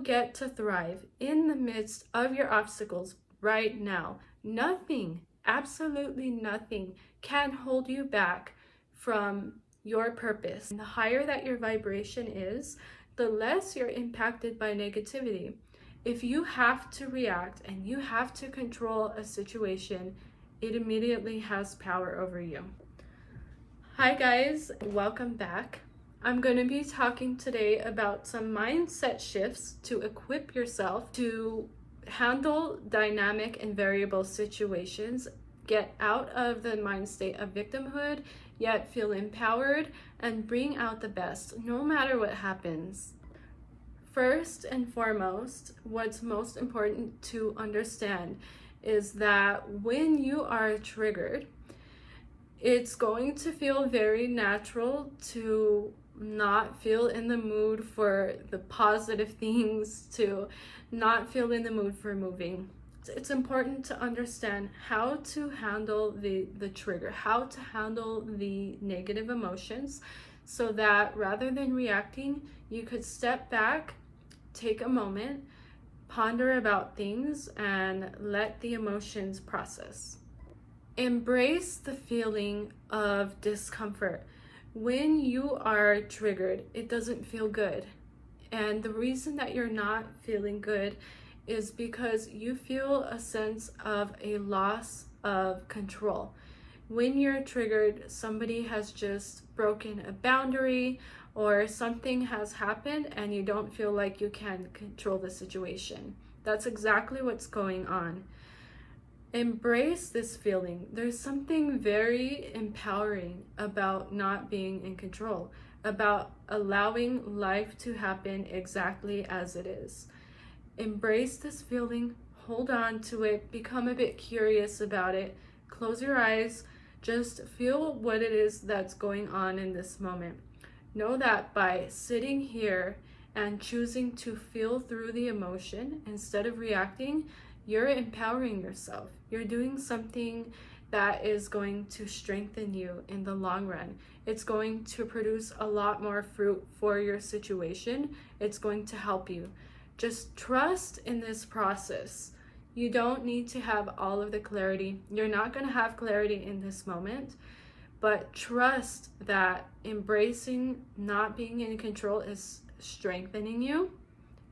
get to thrive in the midst of your obstacles right now. Nothing, absolutely nothing, can hold you back from your purpose. And the higher that your vibration is, the less you're impacted by negativity. If you have to react and you have to control a situation, it immediately has power over you. Hi guys, welcome back. I'm going to be talking today about some mindset shifts to equip yourself to handle dynamic and variable situations, get out of the mind state of victimhood, yet feel empowered and bring out the best no matter what happens. First and foremost, what's most important to understand is that when you are triggered, it's going to feel very natural to not feel in the mood for the positive things, to not feel in the mood for moving. It's important to understand how to handle the trigger, how to handle the negative emotions, so that rather than reacting, you could step back, take a moment, ponder about things, and let the emotions process. Embrace the feeling of discomfort. When you are triggered, it doesn't feel good. And the reason that you're not feeling good is because you feel a sense of a loss of control. When you're triggered, somebody has just broken a boundary or something has happened and you don't feel like you can control the situation. That's exactly what's going on. Embrace this feeling. There's something very empowering about not being in control, about allowing life to happen exactly as it is. Embrace this feeling, hold on to it, become a bit curious about it, close your eyes, just feel what it is that's going on in this moment. Know that by sitting here and choosing to feel through the emotion instead of reacting, you're empowering yourself. You're doing something that is going to strengthen you in the long run. It's going to produce a lot more fruit for your situation. It's going to help you. Just trust in this process. You don't need to have all of the clarity. You're not going to have clarity in this moment, but trust that embracing not being in control is strengthening you.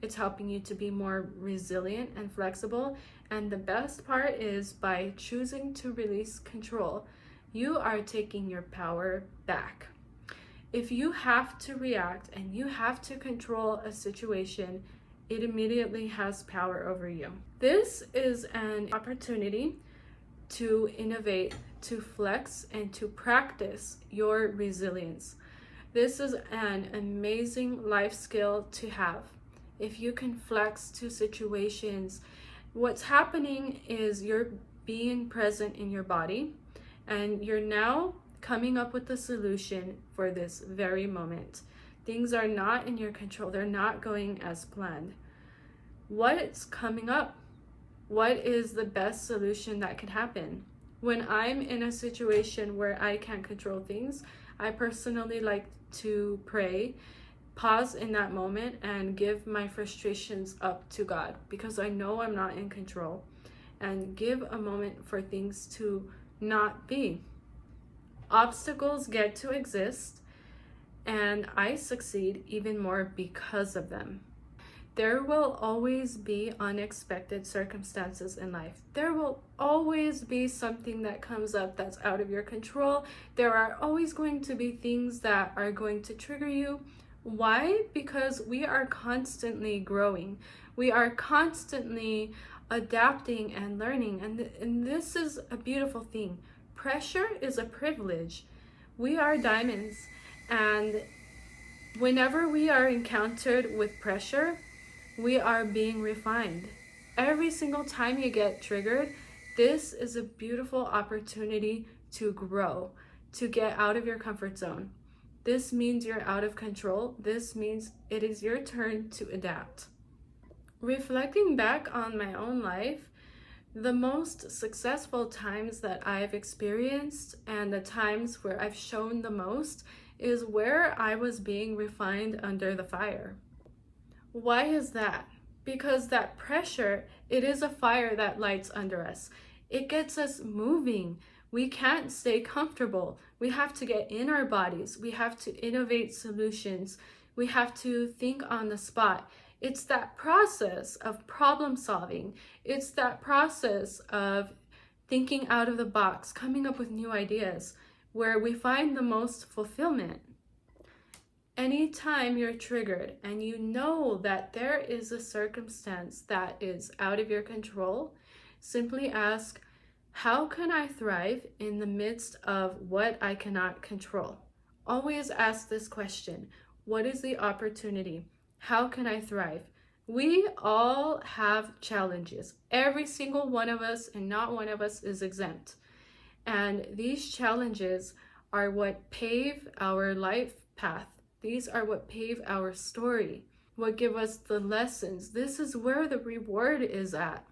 It's helping you to be more resilient and flexible. And the best part is, by choosing to release control, you are taking your power back. If you have to react and you have to control a situation, it immediately has power over you. This is an opportunity to innovate, to flex, and to practice your resilience. This is an amazing life skill to have. If you can flex to situations, what's happening is you're being present in your body and you're now coming up with a solution for this very moment. Things are not in your control. They're not going as planned. What's coming up? What is the best solution that could happen? When I'm in a situation where I can't control things, I personally like to pray, pause in that moment, and give my frustrations up to God, because I know I'm not in control, and give a moment for things to not be. Obstacles get to exist, and I succeed even more because of them. There will always be unexpected circumstances in life. There will always be something that comes up that's out of your control. There are always going to be things that are going to trigger you. Why? Because we are constantly growing. We are constantly adapting and learning. And this is a beautiful thing. Pressure is a privilege. We are diamonds. And whenever we are encountered with pressure, we are being refined. Every single time you get triggered, this is a beautiful opportunity to grow, to get out of your comfort zone. This means you're out of control. This means it is your turn to adapt. Reflecting back on my own life, the most successful times that I've experienced and the times where I've shown the most is where I was being refined under the fire. Why is that? because that pressure, it is a fire that lights under us. It gets us moving. We can't stay comfortable. We have to get in our bodies. We have to innovate solutions. We have to think on the spot. It's that process of problem solving. It's that process of thinking out of the box, coming up with new ideas, where we find the most fulfillment. Anytime you're triggered and you know that there is a circumstance that is out of your control, simply ask, how can I thrive in the midst of what I cannot control? Always ask this question. What is the opportunity? How can I thrive? We all have challenges. Every single one of us, and not one of us is exempt. And these challenges are what pave our life path. These are what pave our story, what give us the lessons. This is where the reward is at.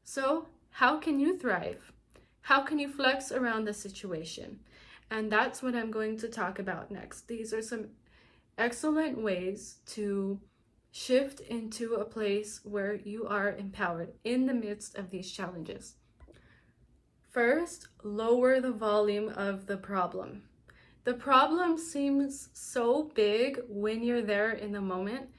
So, how can you thrive? How can you flex around the situation? And that's what I'm going to talk about next. These are some excellent ways to shift into a place where you are empowered in the midst of these challenges. First, lower the volume of the problem. The problem seems so big when you're there in the moment.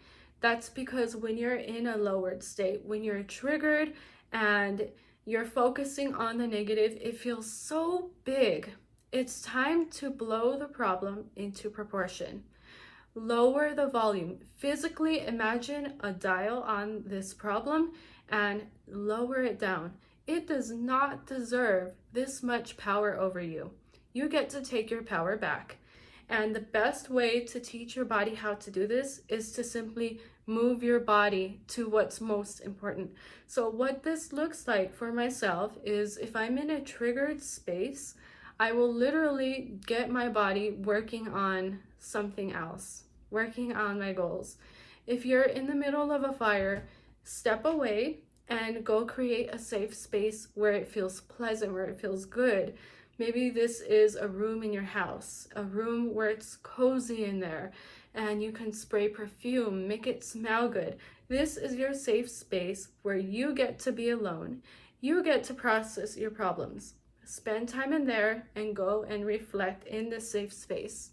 That's because when you're in a lowered state, when you're triggered and you're focusing on the negative, it feels so big. It's time to blow the problem into proportion. Lower the volume. Physically imagine a dial on this problem and lower it down. It does not deserve this much power over you. You get to take your power back. And the best way to teach your body how to do this is to simply move your body to what's most important. So what this looks like for myself is if I'm in a triggered space, I will literally get my body working on something else, working on my goals. If you're in the middle of a fire, step away and go create a safe space where it feels pleasant, where it feels good. Maybe this is a room in your house, a room where it's cozy in there and you can spray perfume, make it smell good. This is your safe space where you get to be alone. You get to process your problems. Spend time in there and go and reflect in this safe space.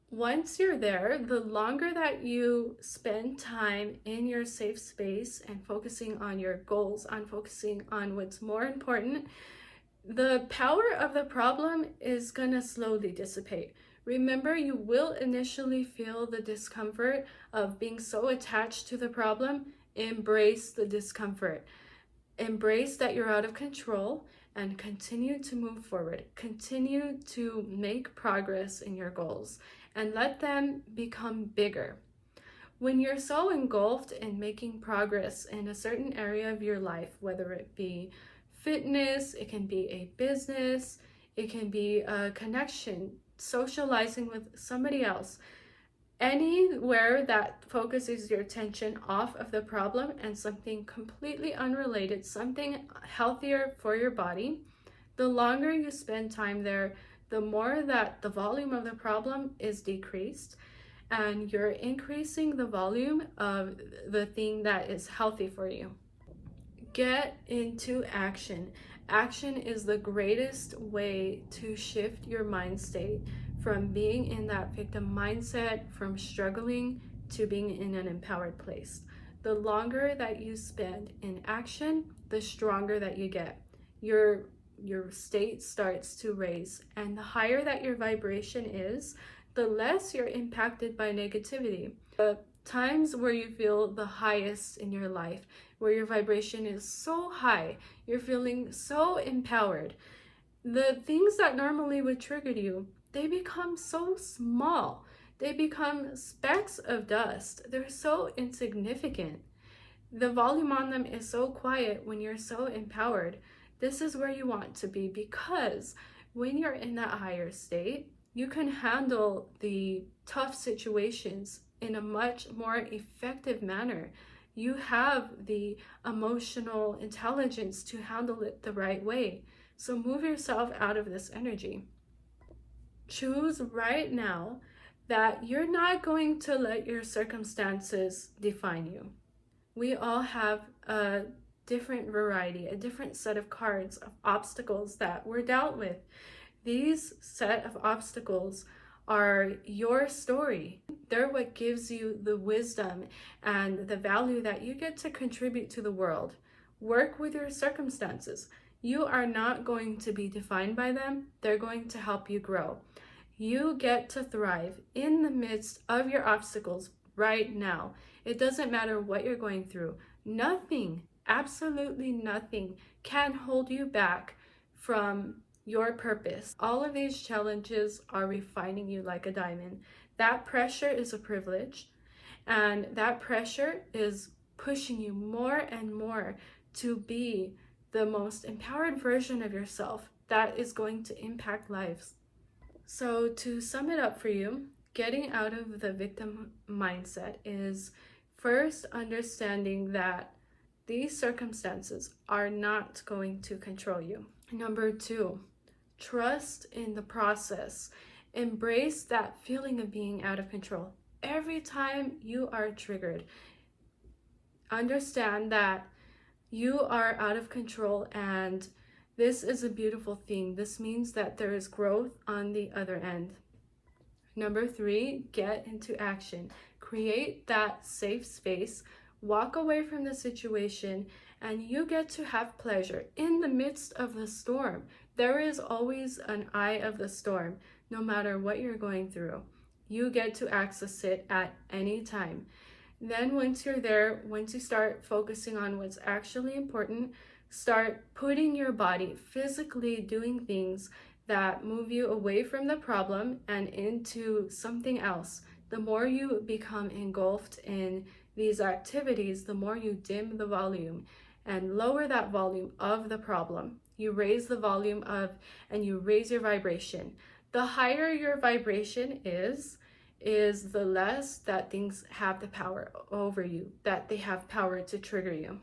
Once you're there, the longer that you spend time in your safe space and focusing on your goals, on focusing on what's more important, the power of the problem is going to slowly dissipate. Remember, you will initially feel the discomfort of being so attached to the problem. Embrace the discomfort. Embrace that you're out of control and continue to move forward. Continue to make progress in your goals and let them become bigger. When you're so engulfed in making progress in a certain area of your life, whether it be fitness, it can be a business, it can be a connection, socializing with somebody else, anywhere that focuses your attention off of the problem and something completely unrelated, something healthier for your body, the longer you spend time there, the more that the volume of the problem is decreased and you're increasing the volume of the thing that is healthy for you. Get into action. Action is the greatest way to shift your mind state from being in that victim mindset, from struggling to being in an empowered place. The longer that you spend in action, the stronger that you get. Your state starts to raise, and the higher that your vibration is, the less you're impacted by negativity. The times where you feel the highest in your life, where your vibration is so high, you're feeling so empowered, the things that normally would trigger you, they become so small. They become specks of dust. They're so insignificant. The volume on them is so quiet when you're so empowered. This is where you want to be, because when you're in that higher state, you can handle the tough situations in a much more effective manner. You have the emotional intelligence to handle it the right way. So move yourself out of this energy. Choose right now that you're not going to let your circumstances define you. We all have a different variety, a different set of cards of obstacles that we're dealt with. These set of obstacles are your story. They're what gives you the wisdom and the value that you get to contribute to the world. Work with your circumstances. You are not going to be defined by them. They're going to help you grow. You get to thrive in the midst of your obstacles right now. It doesn't matter what you're going through. Nothing, absolutely nothing, can hold you back from your purpose. All of these challenges are refining you like a diamond. That pressure is a privilege, and that pressure is pushing you more and more to be the most empowered version of yourself that is going to impact lives. So to sum it up for you, getting out of the victim mindset is first understanding that these circumstances are not going to control you. Number 2, trust in the process. Embrace that feeling of being out of control. Every time you are triggered, understand that you are out of control, and this is a beautiful thing. This means that there is growth on the other end. Number 3, get into action. Create that safe space. Walk away from the situation, and you get to have pleasure in the midst of the storm. There is always an eye of the storm, no matter what you're going through. You get to access it at any time. Then once you're there, once you start focusing on what's actually important, start putting your body, physically doing things that move you away from the problem and into something else. The more you become engulfed in these activities, the more you dim the volume and lower that volume of the problem. You raise the volume of, and you raise your vibration. The higher your vibration is the less that things have the power over you, that they have power to trigger you.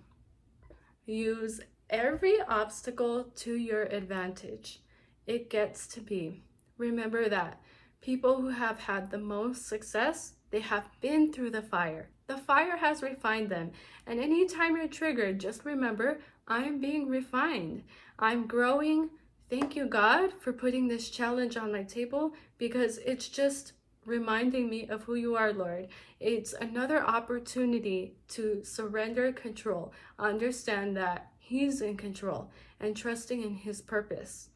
Use every obstacle to your advantage. It gets to be. Remember that people who have had the most success, they have been through the fire. The fire has refined them. And anytime you're triggered, just remember, I'm being refined. I'm growing. Thank you, God, for putting this challenge on my table, because it's just reminding me of who you are, Lord. It's another opportunity to surrender control, understand that He's in control, and trusting in His purpose.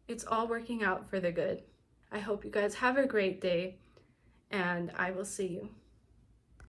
It's all working out for the good. I hope you guys have a great day, and I will see you.